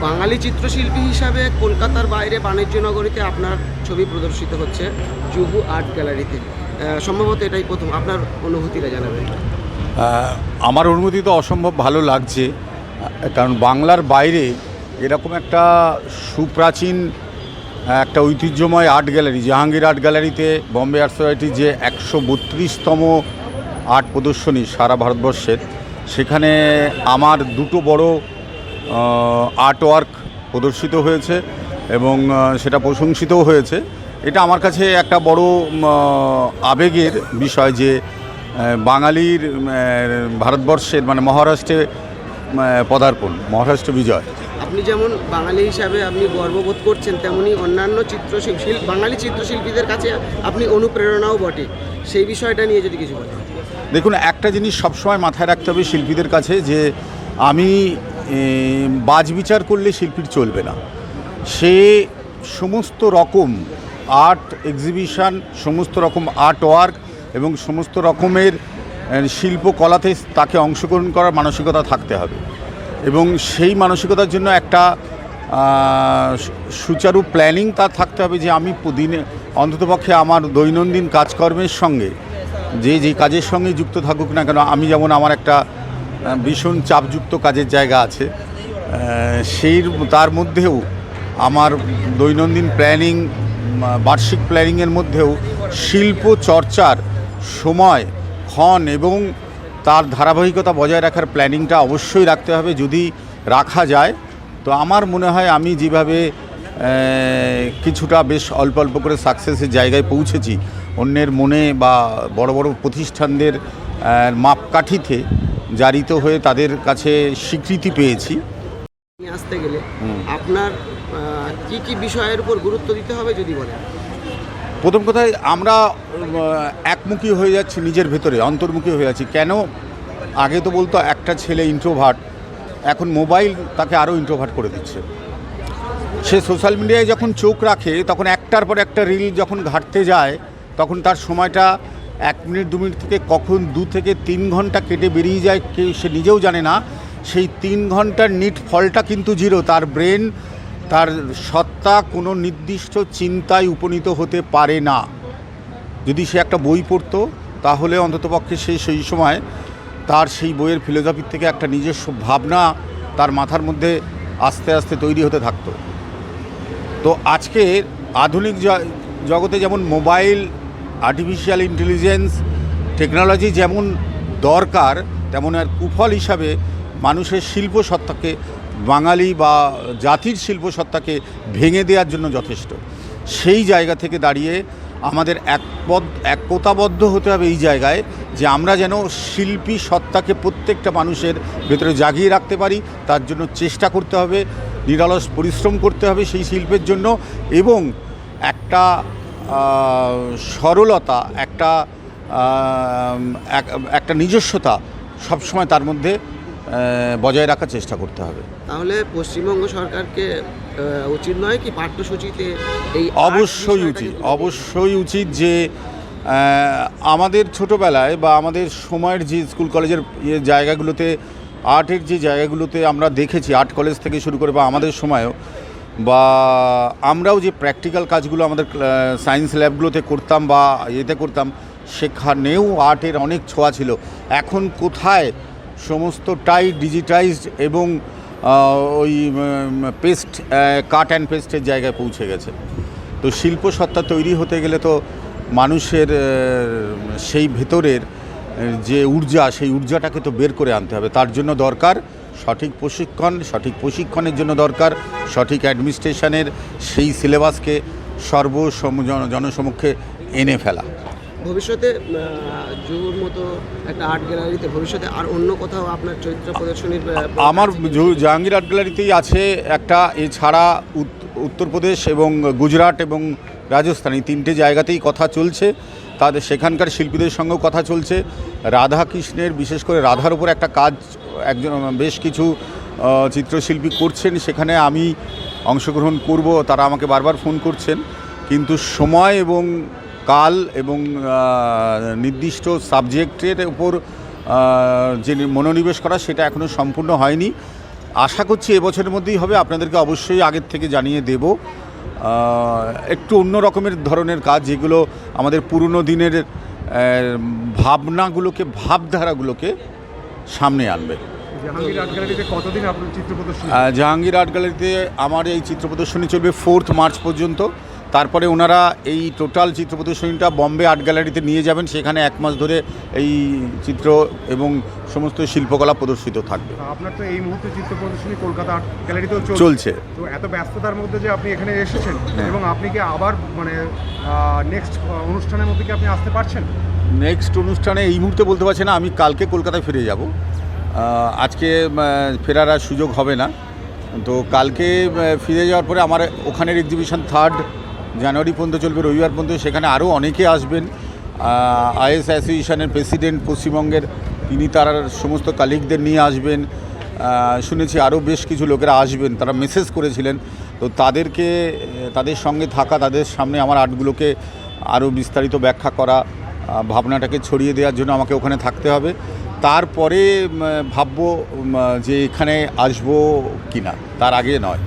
বাঙালি চিত্রশিল্পী হিসাবে কলকাতার বাইরে বাণিজ্য নগরীতে আপনার ছবি প্রদর্শিত হচ্ছে জুহু আর্ট গ্যালারিতে। সম্ভবত এটাই প্রথম, আপনার অনুভূতিটা জানাবেন। আমার অনুভূতি তো অসম্ভব ভালো লাগছে, কারণ বাংলার বাইরে এরকম একটা সুপ্রাচীন একটা ঐতিহ্যময় আর্ট গ্যালারি, জাহাঙ্গীর আর্ট গ্যালারিতে বম্বে আর্ট সোসাইটির যে 132তম আর্ট প্রদর্শনী সারা ভারতবর্ষের, সেখানে আমার দুটো বড় আর্ট ওয়ার্ক প্রদর্শিত হয়েছে এবং সেটা প্রশংসিতও হয়েছে। এটা আমার কাছে একটা বড় আবেগের বিষয় যে বাঙালির ভারতবর্ষের মানে মহারাষ্ট্রে পদার্পণ, মহারাষ্ট্র বিজয়। আপনি যেমন বাঙালি হিসাবে আপনি গর্ববোধ করছেন, তেমনি অন্যান্য বাঙালি চিত্রশিল্পীদের কাছে আপনি অনুপ্রেরণাও বটে। সেই বিষয়টা নিয়ে যদি কিছু বলেন। দেখুন, একটা জিনিস সবসময় মাথায় রাখতে হবে শিল্পীদের কাছে, যে আমি বাছবিচার করলে শিল্পীর চলবে না। সে সমস্ত রকম আর্ট এক্সিবিশন, সমস্ত রকম আর্ট ওয়ার্ক এবং সমস্ত রকমের শিল্পকলাতে তাকে অংশগ্রহণ করার মানসিকতা থাকতে হবে এবং সেই মানসিকতার জন্য একটা সুচারু প্ল্যানিং তার থাকতে হবে, যে আমি দিনে অন্ততপক্ষে আমার দৈনন্দিন কাজকর্মের সঙ্গে যে কাজের সঙ্গে যুক্ত থাকুক না কেন, আমি যেমন আমার একটা ভীষণ চাপযুক্ত কাজের জায়গা আছে, তার মধ্যেও আমার দৈনন্দিন প্ল্যানিং, বার্ষিক প্ল্যানিংয়ের মধ্যেও শিল্প চর্চার সময়, ক্ষণ এবং তার ধারাবাহিকতা বজায় রাখার প্ল্যানিংটা অবশ্যই রাখতে হবে। যদি রাখা যায় তো আমার মনে হয় আমি যেভাবে কিছুটা বেশ অল্প অল্প করে সাকসেসের জায়গায় পৌঁছেছি, অন্যের মনে বা বড় বড় প্রতিষ্ঠানদের মাপকাঠিতে জারিত হয়ে তাদের কাছে স্বীকৃতি পেয়েছি। আসতে গেলে আপনার কি কি বিষয়ের উপর গুরুত্ব দিতে হবে যদি বলেন। প্রথম কথায় আমরা একমুখী হয়ে যাচ্ছি, নিজের ভেতরে অন্তর্মুখী হয়ে যাচ্ছি। কেন? আগে তো বলতো একটা ছেলে ইন্ট্রোভার্ট, এখন মোবাইল তাকে আরও ইন্ট্রোভার্ট করে দিচ্ছে। সে সোশ্যাল মিডিয়ায় যখন চোখ রাখে, তখন একটার পর একটা রিল যখন ঘাঁটতে যায়, তখন তার সময়টা 1 মিনিট 2 মিনিট থেকে কখন 2 থেকে 3 ঘন্টা কেটে বেরিয়ে যায় সে নিজেও জানে না। সেই 3 ঘন্টার নিট ফলটা কিন্তু জিরো। তার ব্রেন, তার সত্তা কোনো নির্দিষ্ট চিন্তায় উপনীত হতে পারে না। যদি সে একটা বই পড়তো, তাহলে অন্ততপক্ষে সে সেই সময় তার সেই বইয়ের ফিলোসফির থেকে একটা নিজস্ব ভাবনা তার মাথার মধ্যে আস্তে আস্তে তৈরি হতে থাকতো। তো আজকে আধুনিক জগতে যেমন মোবাইল, আর্টিফিশিয়াল ইন্টেলিজেন্স, টেকনোলজি যেমন দরকার, তেমন আর কুফল হিসাবে মানুষের শিল্প সত্তাকে, বাঙালি বা জাতির শিল্প সত্তাকে ভেঙে দেওয়ার জন্য যথেষ্ট। সেই জায়গা থেকে দাঁড়িয়ে আমাদের একতাবদ্ধ হতে হবে এই জায়গায়, যে আমরা যেন শিল্পী সত্তাকে প্রত্যেকটা মানুষের ভেতরে জাগিয়ে রাখতে পারি। তার জন্য চেষ্টা করতে হবে, নিরলস পরিশ্রম করতে হবে সেই শিল্পের জন্য, এবং একটা সরলতা, একটা নিজস্বতা সবসময় তার মধ্যে বজায় রাখার চেষ্টা করতে হবে। তাহলে পশ্চিমবঙ্গ সরকারকে উচিত নয় কি পাঠ্যসূচিতে এই? অবশ্যই উচিত যে আমাদের ছোটোবেলায় বা আমাদের সময়ের যে স্কুল কলেজের জায়গাগুলোতে, আর্টের যে জায়গাগুলোতে আমরা দেখেছি, আর্ট কলেজ থেকে শুরু করে বা আমাদের সময়ও, বা আমরাও যে প্র্যাকটিক্যাল কাজগুলো আমাদের সায়েন্স ল্যাবগুলোতে করতাম বা এতে করতাম, সেখানেও আর্টের অনেক ছোঁয়া ছিল। এখন কোথায় সমস্তটাই ডিজিটাইজড এবং ওই পেস্ট, কাট অ্যান্ড পেস্টের জায়গায় পৌঁছে গেছে। তো শিল্প সত্তা তৈরি হতে গেলে তো মানুষের সেই ভেতরের যে ঊর্জা, সেই ঊর্জাটাকে তো বের করে আনতে হবে। তার জন্য দরকার সঠিক প্রশিক্ষণের জন্য দরকার সঠিক অ্যাডমিনিস্ট্রেশনের সেই সিলেবাসকে জনসমক্ষে এনে ফেলা। ভবিষ্যতে জুহুর মতো একটা আর্ট গ্যালারিতে ভবিষ্যতে আর অন্য কোথাও আপনার চরিত্র প্রদর্শনীর? আমার জাহাঙ্গীর আর্ট গ্যালারিতেই আছে একটা, এছাড়া উত্তরপ্রদেশ এবং গুজরাট এবং রাজস্থান, এই 3টে জায়গাতেই কথা চলছে। তাদের সেখানকার শিল্পীদের সঙ্গেও কথা চলছে। রাধাকৃষ্ণের, বিশেষ করে রাধার উপর একটা কাজ বেশ কিছু চিত্রশিল্পী করছেন, সেখানে আমি অংশগ্রহণ করব। তারা আমাকে বারবার ফোন করছেন, কিন্তু সময় এবং কাল এবং নির্দিষ্ট সাবজেক্টের উপর যে মনোনিবেশ করা, সেটা এখনও সম্পূর্ণ হয়নি। আশা করছি এবছরের মধ্যেই হবে, আপনাদেরকে অবশ্যই আগের থেকে জানিয়ে দেব। একটু অন্য রকমের ধরনের কাজ, যেগুলো আমাদের পুরনো দিনের ভাবনাগুলোকে, ভাবধারাগুলোকে সামনে আনবে। জাহাঙ্গীর আর্ট গ্যালারিতে কতদিন আপনার চিত্র প্রদর্শনী? জাহাঙ্গীর আর্ট গ্যালারিতে আমার এই চিত্র প্রদর্শনী চলবে 4 মার্চ পর্যন্ত। তারপরে ওনারা এই টোটাল চিত্র প্রদর্শনীটা বম্বে আর্ট গ্যালারিতে নিয়ে যাবেন, সেখানে 1 মাস ধরে এই চিত্র এবং সমস্ত শিল্পকলা প্রদর্শিত থাকবে। আপনার তো এই মুহূর্তে চিত্র প্রদর্শনী কলকাতা আর্ট গ্যালারিতেও চলছে। তো এত ব্যস্ততার মধ্যে যে আপনি এখানে এসেছেন এবং আপনি কি আবার মানে নেক্সট অনুষ্ঠানের মধ্যে কি আপনি আসতে পারছেন? নেক্সট অনুষ্ঠানে এই মুহূর্তে বলতে পারছি না, আমি কালকে কলকাতায় ফিরে যাব। আজকে ফেরার আর সুযোগ হবে না, তো কালকে ফিরে যাওয়ার পরে আমার ওখানের এক্সিবিশন 3 জানুয়ারি পর্যন্ত চলবে, রবিবার পর্যন্ত। সেখানে আরও অনেকে আসবেন। আইএস অ্যাসোসিয়েশনের প্রেসিডেন্ট পশ্চিমবঙ্গের, তিনি তার সমস্ত কালিগদের নিয়ে আসবেন। শুনেছি আরও বেশ কিছু লোকেরা আসবেন, তারা মেসেজ করেছিলেন। তো তাদের সঙ্গে থাকা, তাদের সামনে আমার আর্টগুলোকে আরও বিস্তারিত ব্যাখ্যা করা, ভাবনাটাকে ছড়িয়ে দেওয়ার জন্য আমাকে ওখানে থাকতে হবে। তারপরে ভাববো যে এখানে আসবো কিনা, তার আগে নয়।